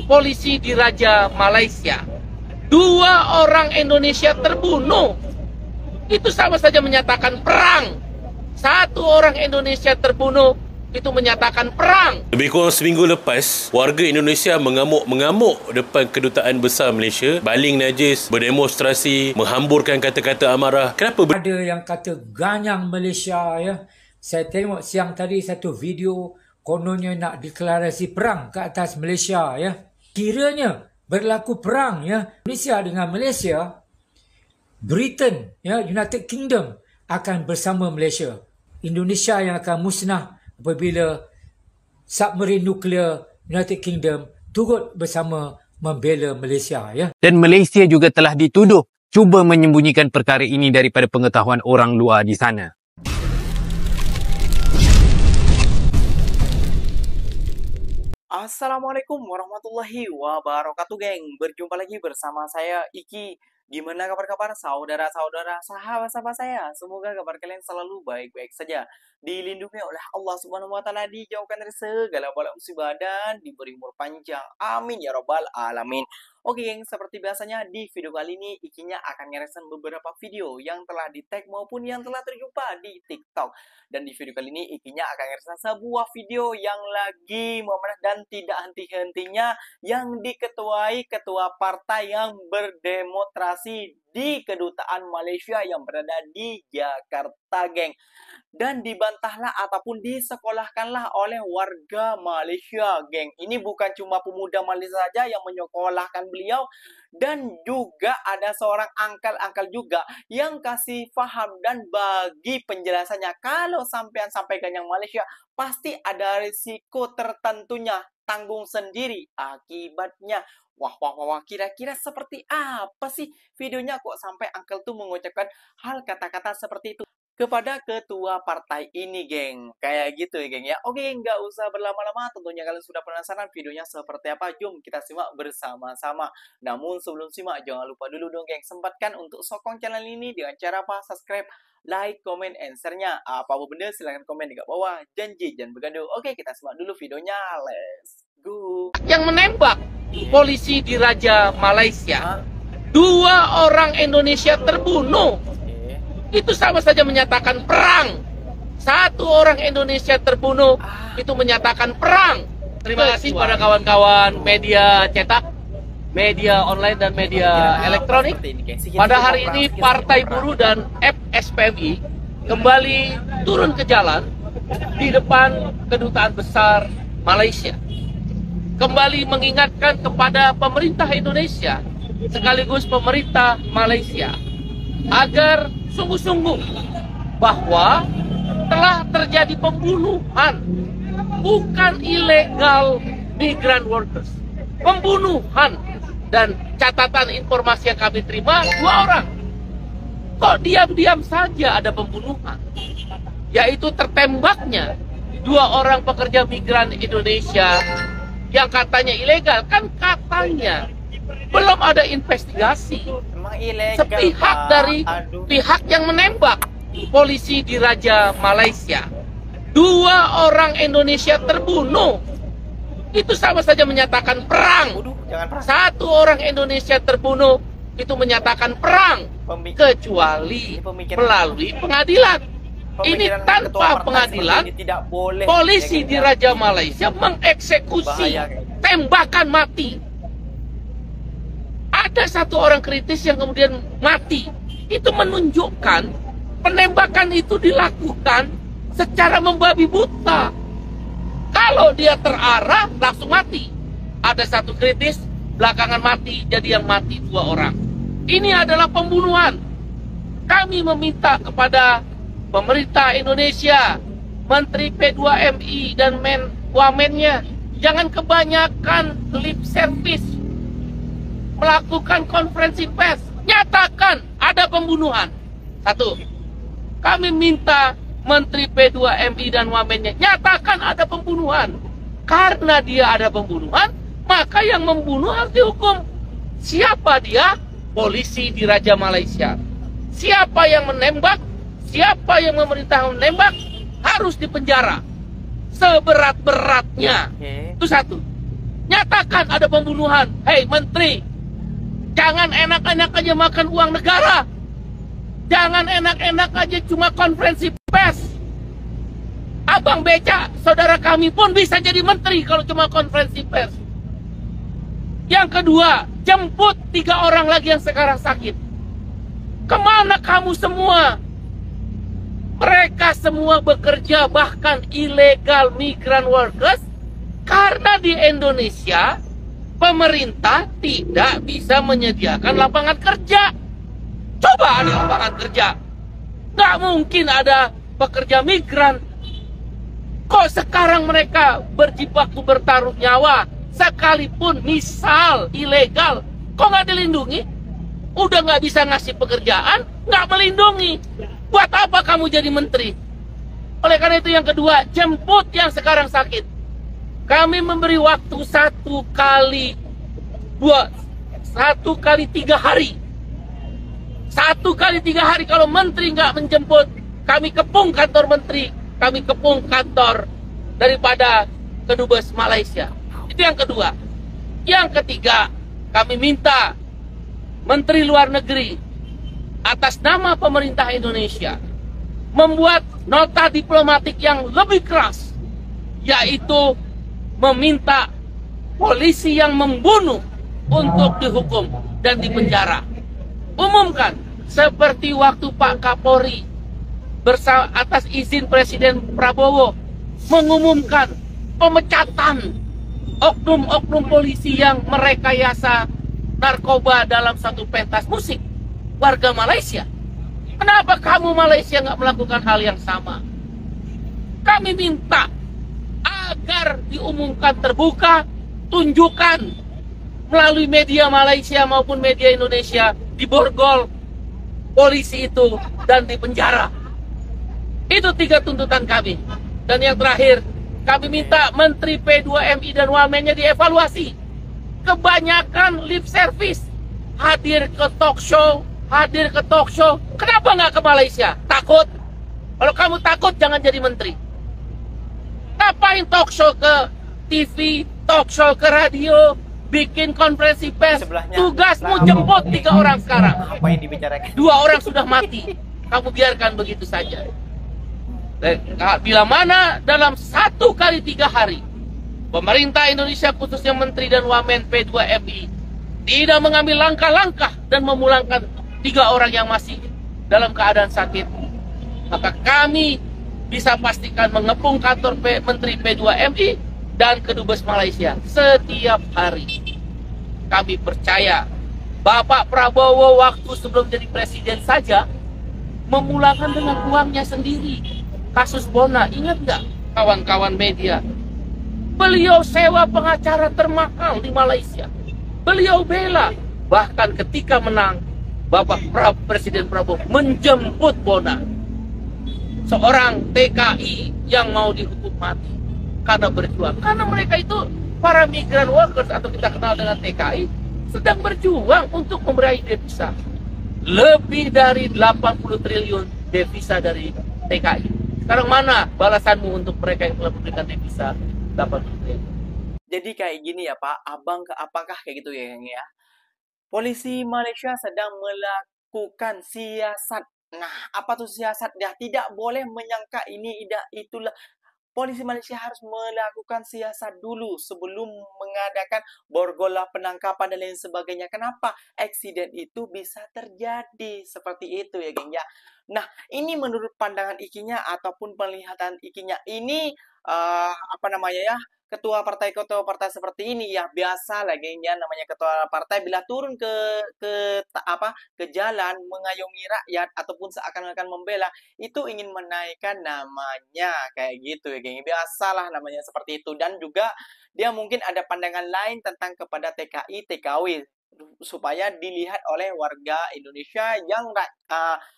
polisi di Raja Malaysia. 2 orang Indonesia terbunuh. Itu sama saja menyatakan perang. 1 orang Indonesia terbunuh, itu menyatakan perang. Lebih kurang seminggu lepas, warga Indonesia mengamuk depan Kedutaan Besar Malaysia, baling najis, berdemonstrasi, menghamburkan kata-kata amarah. Kenapa? Ada yang kata ganyang Malaysia, ya. Saya tengok siang tadi satu video kononnya nak deklarasi perang ke atas Malaysia, ya. Kiranya berlaku perang, ya, Indonesia dengan Malaysia, Britain, ya, United Kingdom akan bersama Malaysia. Indonesia yang akan musnah apabila submarin nuklear United Kingdom turut bersama membela Malaysia, ya. Dan Malaysia juga telah dituduh cuba menyembunyikan perkara ini daripada pengetahuan orang luar di sana. Assalamualaikum warahmatullahi wabarakatuh, geng. Berjumpa lagi bersama saya Iki. Gimana kabar-kabar saudara-saudara, sahabat-sahabat saya? Semoga kabar kalian selalu baik-baik saja. Dilindungi oleh Allah Subhanahu wa taala, dijauhkan dari segala bala musibah dan diberi umur panjang. Amin ya rabbal alamin. Oke, geng, seperti biasanya di video kali ini Ikinya akan ngereaction beberapa video yang telah di-tag maupun yang telah terjumpa di TikTok. Dan di video kali ini Ikinya akan ngereaction sebuah video yang lagi memanah dan tidak henti-hentinya, yang diketuai ketua partai yang berdemonstrasi di Kedutaan Malaysia yang berada di Jakarta, geng. Dan dibantahlah ataupun disekolahkanlah oleh warga Malaysia, geng. Ini bukan cuma pemuda Malaysia saja yang menyekolahkan beliau, dan juga ada seorang angkal juga yang kasih paham dan bagi penjelasannya. Kalau sampean sampaikan yang Malaysia, pasti ada risiko tertentunya, tanggung sendiri akibatnya. Wah, kira-kira seperti apa sih videonya kok sampai uncle tuh mengucapkan hal kata-kata seperti itu kepada ketua partai ini, geng. Kayak gitu ya, geng, ya. Oke, nggak usah berlama-lama. Tentunya kalian sudah penasaran videonya seperti apa. Jom kita simak bersama-sama. Namun sebelum simak, jangan lupa dulu dong, geng. Sempatkan untuk sokong channel ini dengan cara apa? Subscribe, like, comment, and share-nya. Apa benda silahkan komen di bawah. Janji jangan bergaduh. Oke, kita simak dulu videonya. Let's go. Yang menembak polisi di Raja Malaysia. 2 orang Indonesia terbunuh. Itu sama saja menyatakan perang. 1 orang Indonesia terbunuh, itu menyatakan perang. Terima kasih pada kawan-kawan media cetak, media online, dan media elektronik. Pada hari ini Partai Buruh dan FSPMI kembali turun ke jalan di depan Kedutaan Besar Malaysia. Kembali mengingatkan kepada pemerintah Indonesia sekaligus pemerintah Malaysia agar sungguh-sungguh bahwa telah terjadi pembunuhan, bukan illegal migrant workers, pembunuhan. Dan catatan informasi yang kami terima, 2 orang. Kok diam-diam saja ada pembunuhan, yaitu tertembaknya 2 orang pekerja migran Indonesia yang katanya ilegal. Kan katanya belum ada investigasi sepihak dari pihak yang menembak polisi di Raja Malaysia. 2 orang Indonesia terbunuh, itu sama saja menyatakan perang. 1 orang Indonesia terbunuh, itu menyatakan perang, kecuali melalui pengadilan. Ini tanpa pengadilan, polisi di Raja Malaysia mengeksekusi tembakan mati. Ada 1 orang kritis yang kemudian mati. Itu menunjukkan penembakan itu dilakukan secara membabi buta. Kalau dia terarah, langsung mati. Ada 1 kritis, belakangan mati, jadi yang mati 2 orang. Ini adalah pembunuhan. Kami meminta kepada pemerintah Indonesia, Menteri P2MI dan Wamennya, jangan kebanyakan lip service, melakukan konferensi pers, nyatakan ada pembunuhan. 1. Kami minta Menteri P2MI dan Wamennya nyatakan ada pembunuhan. Karena dia ada pembunuhan, maka yang membunuh harus dihukum. Siapa dia? Polisi di Raja Malaysia. Siapa yang menembak, siapa yang memerintah menembak, harus dipenjara seberat-beratnya. Itu 1. Nyatakan ada pembunuhan. Hei menteri, jangan enak-enak aja makan uang negara. Jangan enak-enak aja cuma konferensi pers. Abang Beca, saudara kami pun bisa jadi menteri kalau cuma konferensi pers. Yang kedua, jemput 3 orang lagi yang sekarang sakit. Kemana kamu semua? Mereka semua bekerja, bahkan illegal migrant workers, karena di Indonesia pemerintah tidak bisa menyediakan lapangan kerja. Coba ada lapangan kerja, nggak mungkin ada pekerja migran. Kok sekarang mereka berjibaku bertaruh nyawa, sekalipun misal ilegal, kok nggak dilindungi? Udah nggak bisa ngasih pekerjaan, nggak melindungi. Buat apa kamu jadi menteri? Oleh karena itu yang kedua, jemput yang sekarang sakit. Kami memberi waktu 1 kali 3 hari. 1 kali 3 hari kalau menteri nggak menjemput, kami kepung kantor menteri, kami kepung kantor daripada Kedubes Malaysia. Itu yang kedua. Yang ketiga, kami minta Menteri Luar Negeri atas nama pemerintah Indonesia membuat nota diplomatik yang lebih keras, yaitu meminta polisi yang membunuh untuk dihukum dan dipenjara. Umumkan seperti waktu Pak Kapolri bersama atas izin Presiden Prabowo mengumumkan pemecatan oknum-oknum polisi yang merekayasa narkoba dalam satu pentas musik warga Malaysia. Kenapa kamu Malaysia nggak melakukan hal yang sama? Kami minta agar diumumkan terbuka, tunjukkan melalui media Malaysia maupun media Indonesia, diborgol polisi itu dan dipenjara. Itu 3 tuntutan kami. Dan yang terakhir, kami minta Menteri P2MI dan Wamennya dievaluasi. Kebanyakan lip service, hadir ke talk show. Kenapa nggak ke Malaysia? Takut? Kalau kamu takut, jangan jadi menteri. Ngapain talk show ke TV, talk show ke radio, bikin konferensi pers? Tugasmu jemput 3 orang sekarang. Apa yang dibicarakan? 2 orang sudah mati. Kamu biarkan begitu saja. Bila mana dalam 1 kali 3 hari pemerintah Indonesia khususnya Menteri dan Wamen P2MI tidak mengambil langkah-langkah dan memulangkan 3 orang yang masih dalam keadaan sakit, maka kami bisa pastikan mengepung kantor Menteri P2MI dan Kedubes Malaysia setiap hari. Kami percaya Bapak Prabowo waktu sebelum jadi presiden saja memulangkan dengan uangnya sendiri. Kasus Bona, ingat nggak kawan-kawan media? Beliau sewa pengacara termahal di Malaysia. Beliau bela. Bahkan ketika menang, Presiden Prabowo menjemput Bona, seorang TKI yang mau dihukum mati karena berjuang. Karena mereka itu para migran workers atau kita kenal dengan TKI sedang berjuang untuk meraih devisa. Lebih dari 80 triliun devisa dari TKI. Sekarang mana balasanmu untuk mereka yang telah memberikan devisa 80 triliun? Jadi kayak gini ya Pak, apakah kayak gitu ya Yang ya? Polisi Malaysia sedang melakukan siasat. Nah, apa tuh siasat? Dia tidak boleh menyangka ini itulah. Polisi Malaysia harus melakukan siasat dulu sebelum mengadakan borgola penangkapan dan lain sebagainya. Kenapa? Eksiden itu bisa terjadi seperti itu ya geng ya. Nah, ini menurut pandangan ikinya ataupun penglihatan ikinya. Ini apa namanya ya? Ketua partai seperti ini ya biasa lah gengnya, namanya ketua partai bila turun ke jalan mengayomi rakyat ataupun seakan-akan membela itu ingin menaikkan namanya kayak gitu ya geng, biasalah namanya seperti itu. Dan juga dia mungkin ada pandangan lain tentang kepada TKI TKW supaya dilihat oleh warga Indonesia yang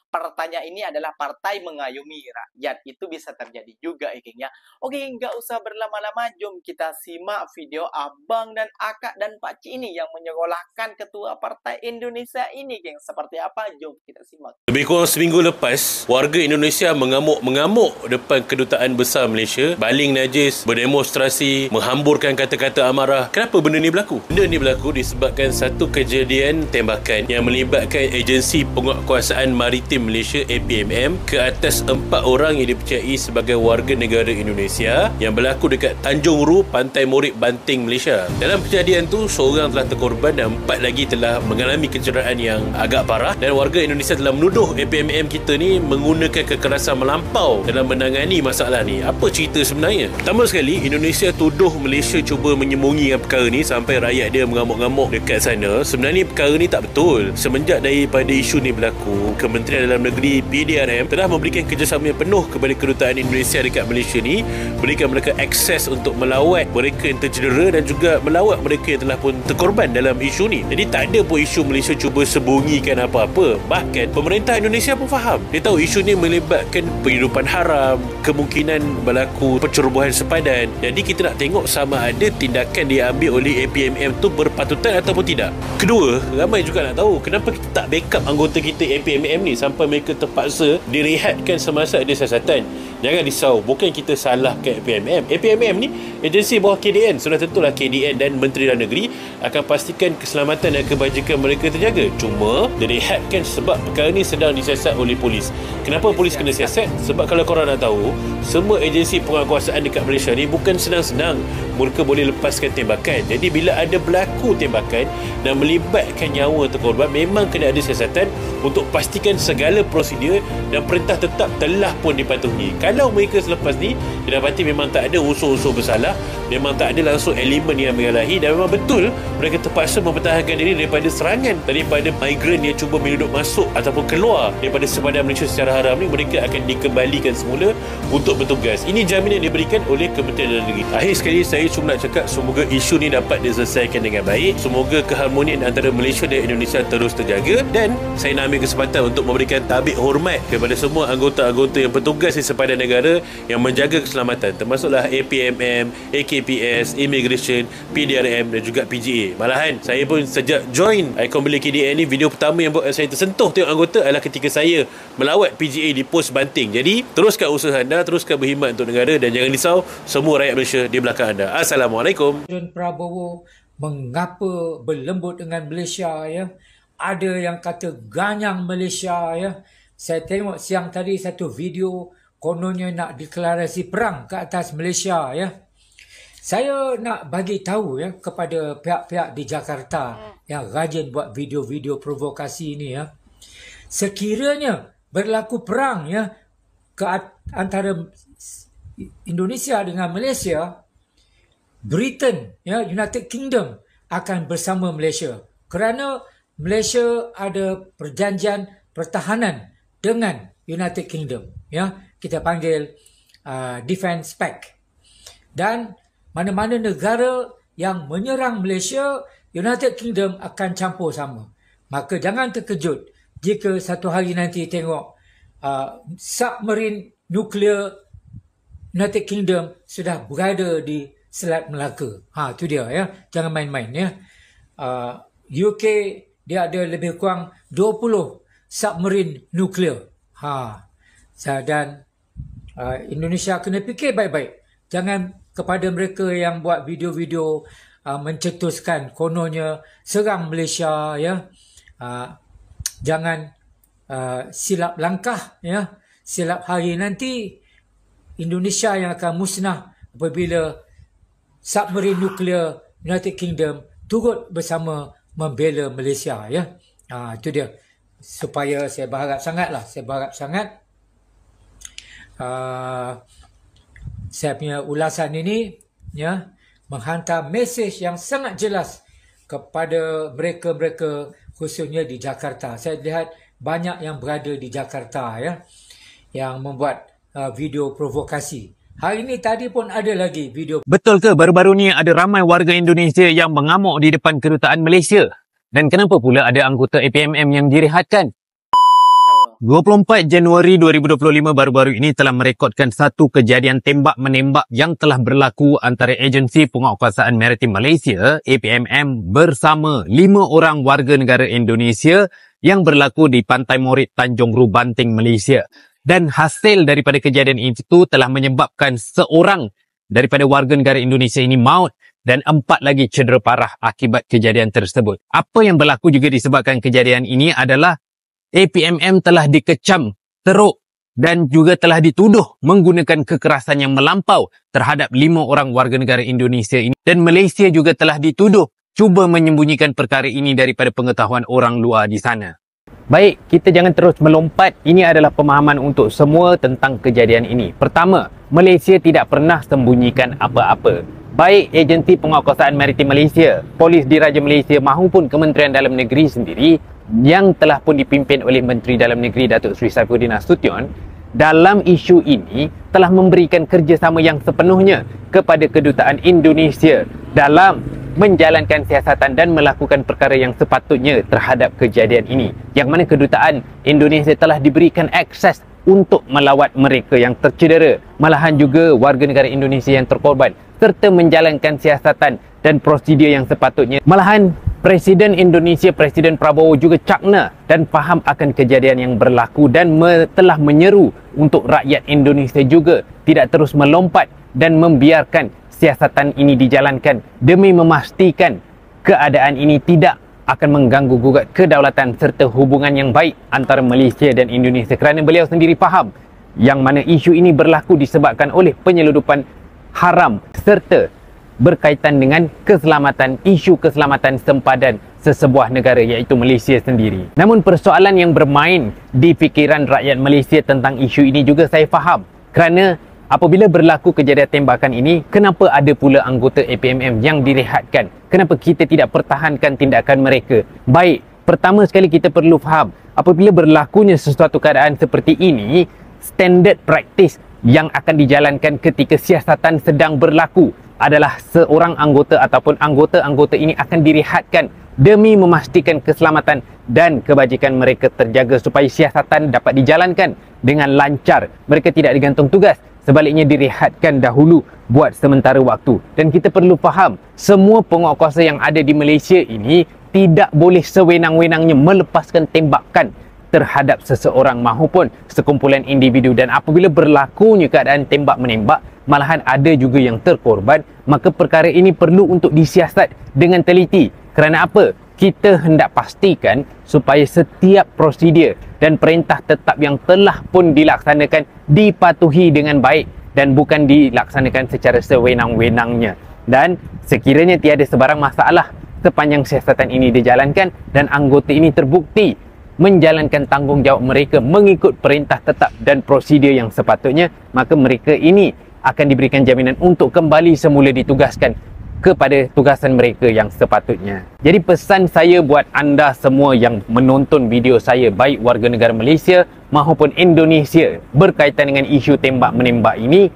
pertanyaan ini adalah partai mengayomi rakyat. Itu bisa terjadi juga ya geng ya. Oke, nggak usah berlama-lama, jom kita simak video abang dan akak dan pakcik ini yang menyekolahkan ketua partai Indonesia ini geng. Seperti apa? Jom kita simak. Lebih kurang seminggu lepas, warga Indonesia mengamuk-mengamuk depan kedutaan besar Malaysia, baling najis, berdemonstrasi, menghamburkan kata-kata amarah. Kenapa benda ni berlaku? Benda ni berlaku disebabkan satu kejadian tembakan yang melibatkan agensi penguatkuasaan maritim Malaysia APMM ke atas 4 orang yang dipercayai sebagai warga negara Indonesia yang berlaku dekat Tanjung Ru, Pantai Morik, Banting, Malaysia. Dalam kejadian tu, seorang telah terkorban dan 4 lagi telah mengalami kecederaan yang agak parah, dan warga Indonesia telah menuduh APMM kita ni menggunakan kekerasan melampau dalam menangani masalah ni. Apa cerita sebenarnya? Pertama sekali, Indonesia tuduh Malaysia cuba menyembunyikan perkara ni sampai rakyat dia mengamuk-ngamuk dekat sana. Sebenarnya perkara ni tak betul. Semenjak daripada isu ni berlaku, Kementerian Dalam Negeri PDRM telah memberikan kerjasama yang penuh kepada kedutaan Indonesia dekat Malaysia ni, berikan mereka akses untuk melawat mereka yang tercedera dan juga melawat mereka yang telah pun terkorban dalam isu ni. Jadi tak ada pun isu Malaysia cuba sembunyikan apa-apa. Bahkan pemerintah Indonesia pun faham. Dia tahu isu ni melibatkan penghidupan haram, kemungkinan berlaku pencerobohan sepadan. Jadi kita nak tengok sama ada tindakan diambil oleh APMM tu berpatutan ataupun tidak. Kedua, ramai juga nak tahu kenapa kita tak backup anggota kita APMM ni sampai mereka terpaksa direhatkan semasa ada siasatan. Jangan risau, bukan kita salahkan APMM. APMM ni agensi bawah KDN. Sudah tentulah KDN dan Menteri Dalam Negeri akan pastikan keselamatan dan kebajikan mereka terjaga. Cuma direhatkan sebab perkara ni sedang disiasat oleh polis. Kenapa polis kena siasat? Sebab kalau korang nak tahu, semua agensi penguatkuasaan dekat Malaysia ni bukan senang-senang mereka boleh lepaskan tembakan. Jadi bila ada berlaku tembakan dan melibatkan nyawa terkorban, memang kena ada siasatan untuk pastikan segala prosedur dan perintah tetap telah pun dipatuhi. Kalau mereka selepas ni didapati memang tak ada unsur-unsur bersalah, memang tak ada langsung elemen yang mengalahi, dan memang betul mereka terpaksa mempertahankan diri daripada serangan daripada migran yang cuba menyudup masuk ataupun keluar daripada sepadan Malaysia secara haram ni, mereka akan dikembalikan semula untuk bertugas. Ini jaminan diberikan oleh Kementerian Dalam Negeri. Akhir sekali, saya cuma nak cakap semoga isu ni dapat diselesaikan dengan baik. Semoga keharmonian antara Malaysia dan Indonesia terus terjaga, dan saya nak ambil kesempatan untuk memberikan tabik hormat kepada semua anggota-anggota yang bertugas di sepadan negara yang menjaga keselamatan, termasuklah APMM, AKPS, Immigration, PDRM dan juga PGA. Malahan saya pun sejak join Ikon Bela KDN ni, video pertama yang buat saya tersentuh tengok anggota adalah ketika saya melawat PGA di pos Banting. Jadi teruskan usaha anda, teruskan berkhidmat untuk negara, dan jangan risau, semua rakyat Malaysia di belakang anda. Assalamualaikum. Presiden Prabowo mengapa berlembut dengan Malaysia ya? Ada yang kata ganyang Malaysia ya. Saya tengok siang tadi satu video kononnya nak deklarasi perang ke atas Malaysia ya. Saya nak bagi tahu ya kepada pihak-pihak di Jakarta yang rajin buat video-video provokasi ini ya. Sekiranya berlaku perang ya ke antara Indonesia dengan Malaysia, Britain ya, United Kingdom akan bersama Malaysia kerana Malaysia ada perjanjian pertahanan dengan United Kingdom ya, kita panggil Defence Pact. Dan mana-mana negara yang menyerang Malaysia, United Kingdom akan campur sama. Maka jangan terkejut jika satu hari nanti tengok submarine nuklear United Kingdom sudah berada di Selat Melaka. Itu dia ya. Jangan main-main ya. UK dia ada lebih kurang 20 submarine nuklear. Dan Indonesia kena fikir baik-baik. Jangan kepada mereka yang buat video-video mencetuskan kononnya serang Malaysia ya. Jangan silap langkah ya. Silap hari nanti Indonesia yang akan musnah apabila submarine nuklear United Kingdom turut bersama membela Malaysia ya. Itu dia. Supaya saya berharap sangatlah, saya punya ulasan ini ya menghantar mesej yang sangat jelas kepada mereka-mereka khususnya di Jakarta. Saya lihat banyak yang berada di Jakarta ya yang membuat video provokasi. Hari ini tadi pun ada lagi video. Betul ke baru-baru ni ada ramai warga Indonesia yang mengamuk di depan kedutaan Malaysia? Dan kenapa pula ada anggota APMM yang direhatkan? 24 Januari 2025 baru-baru ini telah merekodkan satu kejadian tembak-menembak yang telah berlaku antara Agensi Penguatkuasaan Maritim Malaysia APMM bersama 5 orang warga negara Indonesia yang berlaku di Pantai Morit Tanjung Ru Banting, Malaysia. Dan hasil daripada kejadian itu telah menyebabkan seorang daripada warga negara Indonesia ini maut dan 4 lagi cedera parah akibat kejadian tersebut. Apa yang berlaku juga disebabkan kejadian ini adalah APMM telah dikecam teruk dan juga telah dituduh menggunakan kekerasan yang melampau terhadap 5 orang warga negara Indonesia ini. Dan Malaysia juga telah dituduh cuba menyembunyikan perkara ini daripada pengetahuan orang luar di sana. Baik, kita jangan terus melompat. Ini adalah pemahaman untuk semua tentang kejadian ini. Pertama, Malaysia tidak pernah sembunyikan apa-apa. Baik Agensi Penguatkuasaan Maritim Malaysia, Polis Diraja Malaysia maupun Kementerian Dalam Negeri sendiri yang telah pun dipimpin oleh Menteri Dalam Negeri Datuk Seri Saifuddin Nasution dalam isu ini telah memberikan kerjasama yang sepenuhnya kepada Kedutaan Indonesia dalam menjalankan siasatan dan melakukan perkara yang sepatutnya terhadap kejadian ini, yang mana Kedutaan Indonesia telah diberikan akses untuk melawat mereka yang tercedera, malahan juga warga negara Indonesia yang terkorban, serta menjalankan siasatan dan prosedur yang sepatutnya. Malahan Presiden Indonesia, Presiden Prabowo juga cakna dan faham akan kejadian yang berlaku dan telah menyeru untuk rakyat Indonesia juga tidak terus melompat dan membiarkan siasatan ini dijalankan demi memastikan keadaan ini tidak akan mengganggu gugat kedaulatan serta hubungan yang baik antara Malaysia dan Indonesia, kerana beliau sendiri faham yang mana isu ini berlaku disebabkan oleh penyeludupan haram serta berkaitan dengan keselamatan, isu keselamatan sempadan sesebuah negara iaitu Malaysia sendiri. Namun persoalan yang bermain di fikiran rakyat Malaysia tentang isu ini juga saya faham, kerana apabila berlaku kejadian tembakan ini, kenapa ada pula anggota APMM yang direhatkan? Kenapa kita tidak pertahankan tindakan mereka? Baik, pertama sekali kita perlu faham, apabila berlakunya sesuatu keadaan seperti ini, standard practice yang akan dijalankan ketika siasatan sedang berlaku adalah seorang anggota ataupun anggota-anggota ini akan direhatkan demi memastikan keselamatan dan kebajikan mereka terjaga supaya siasatan dapat dijalankan dengan lancar. Mereka tidak digantung tugas, sebaliknya direhatkan dahulu buat sementara waktu. Dan kita perlu faham, semua penguatkuasa yang ada di Malaysia ini tidak boleh sewenang-wenangnya melepaskan tembakan terhadap seseorang maupun sekumpulan individu. Dan apabila berlakunya keadaan tembak-menembak, malahan ada juga yang terkorban, maka perkara ini perlu untuk disiasat dengan teliti. Kerana apa? Kita hendak pastikan supaya setiap prosedur dan perintah tetap yang telah pun dilaksanakan dipatuhi dengan baik dan bukan dilaksanakan secara sewenang-wenangnya. Dan sekiranya tiada sebarang masalah sepanjang siasatan ini dijalankan dan anggota ini terbukti menjalankan tanggungjawab mereka mengikut perintah tetap dan prosedur yang sepatutnya, maka mereka ini akan diberikan jaminan untuk kembali semula ditugaskan kepada tugasan mereka yang sepatutnya. Jadi pesan saya buat anda semua yang menonton video saya, baik warga negara Malaysia maupun Indonesia berkaitan dengan isu tembak-menembak ini,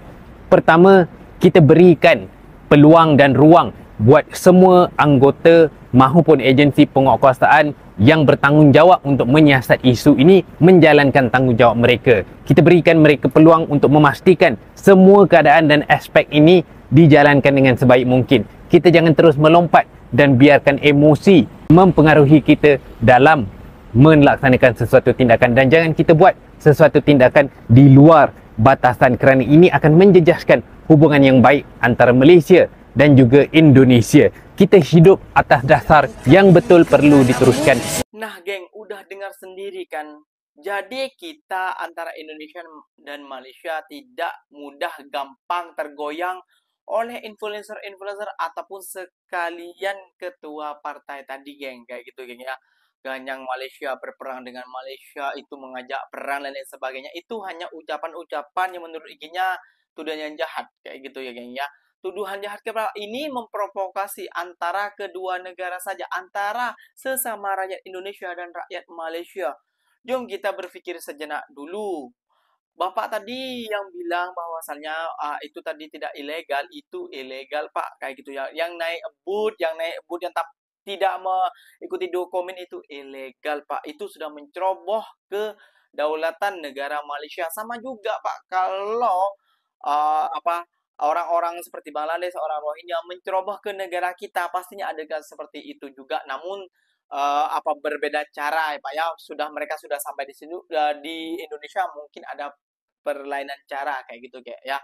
pertama, kita berikan peluang dan ruang buat semua anggota maupun agensi penguatkuasaan yang bertanggungjawab untuk menyiasat isu ini menjalankan tanggungjawab mereka. Kita berikan mereka peluang untuk memastikan semua keadaan dan aspek ini dijalankan dengan sebaik mungkin. Kita jangan terus melompat dan biarkan emosi mempengaruhi kita dalam melaksanakan sesuatu tindakan, dan jangan kita buat sesuatu tindakan di luar batasan, kerana ini akan menjejaskan hubungan yang baik antara Malaysia dan juga Indonesia. Kita hidup atas dasar yang betul perlu diteruskan. Nah geng, udah dengar sendiri kan? Jadi kita antara Indonesia dan Malaysia tidak mudah gampang tergoyang oleh influencer-influencer ataupun sekalian ketua partai tadi geng. Kayak gitu geng ya. Ganyang Malaysia berperang dengan Malaysia, itu mengajak perang dan lain sebagainya. Itu hanya ucapan-ucapan yang menurut ikinya tuduhan yang jahat. Kayak gitu ya geng ya. Tuduhan jahat kepada ini memprovokasi antara kedua negara saja, antara sesama rakyat Indonesia dan rakyat Malaysia. Jom kita berpikir sejenak dulu. Bapak tadi yang bilang bahwasannya itu tadi tidak ilegal, itu ilegal Pak, kayak gitu ya. Yang naik boot yang tidak mengikuti dokumen itu ilegal Pak. Itu sudah menceroboh ke kedaulatan negara Malaysia. Sama juga Pak, kalau apa orang-orang seperti Bangladesh, orang Rohingya mencerobah ke negara kita, pastinya ada seperti itu juga. Namun apa berbeda cara ya Pak ya. Mereka sudah sampai di sini di Indonesia, mungkin ada perlainan cara kayak gitu kayak ya.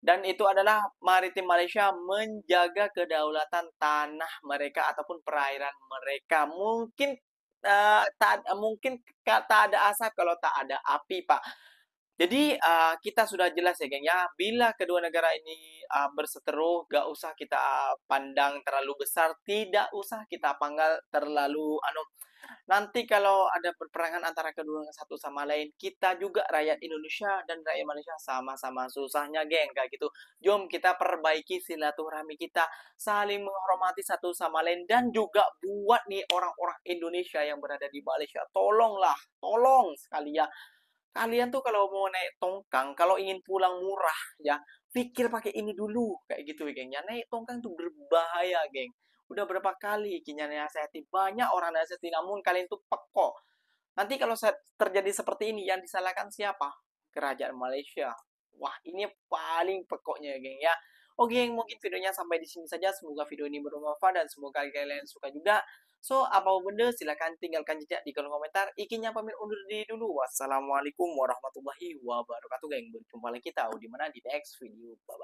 Dan itu adalah maritim Malaysia menjaga kedaulatan tanah mereka ataupun perairan mereka. Mungkin tak ada asap kalau tak ada api, Pak. Jadi kita sudah jelas ya geng ya, bila kedua negara ini berseteru, gak usah kita pandang terlalu besar, tidak usah kita panggal terlalu nanti kalau ada perperangan antara kedua satu sama lain, kita juga rakyat Indonesia dan rakyat Malaysia sama-sama susahnya geng kayak gitu. Jom kita perbaiki silaturahmi kita, saling menghormati satu sama lain, dan juga buat nih orang-orang Indonesia yang berada di Malaysia, tolonglah, tolong sekali ya. Kalian tuh kalau mau naik tongkang, kalau ingin pulang murah ya, pikir pakai ini dulu kayak gitu ya, geng. Ya, naik tongkang tuh berbahaya, geng. Udah berapa kali Kinya nasihati, banyak orang nasihati, namun kalian tuh pekok. Nanti kalau terjadi seperti ini, yang disalahkan siapa? Kerajaan Malaysia. Wah, ini paling pekoknya, geng ya. Oke, geng, mungkin videonya sampai di sini saja. Semoga video ini bermanfaat dan semoga kalian suka juga. So, apa benda silahkan tinggalkan jejak di kolom komentar. Ikinya pamit undur diri dulu. Wassalamualaikum warahmatullahi wabarakatuh, geng. Berjumpa lagi kita di mana di next video. Bye.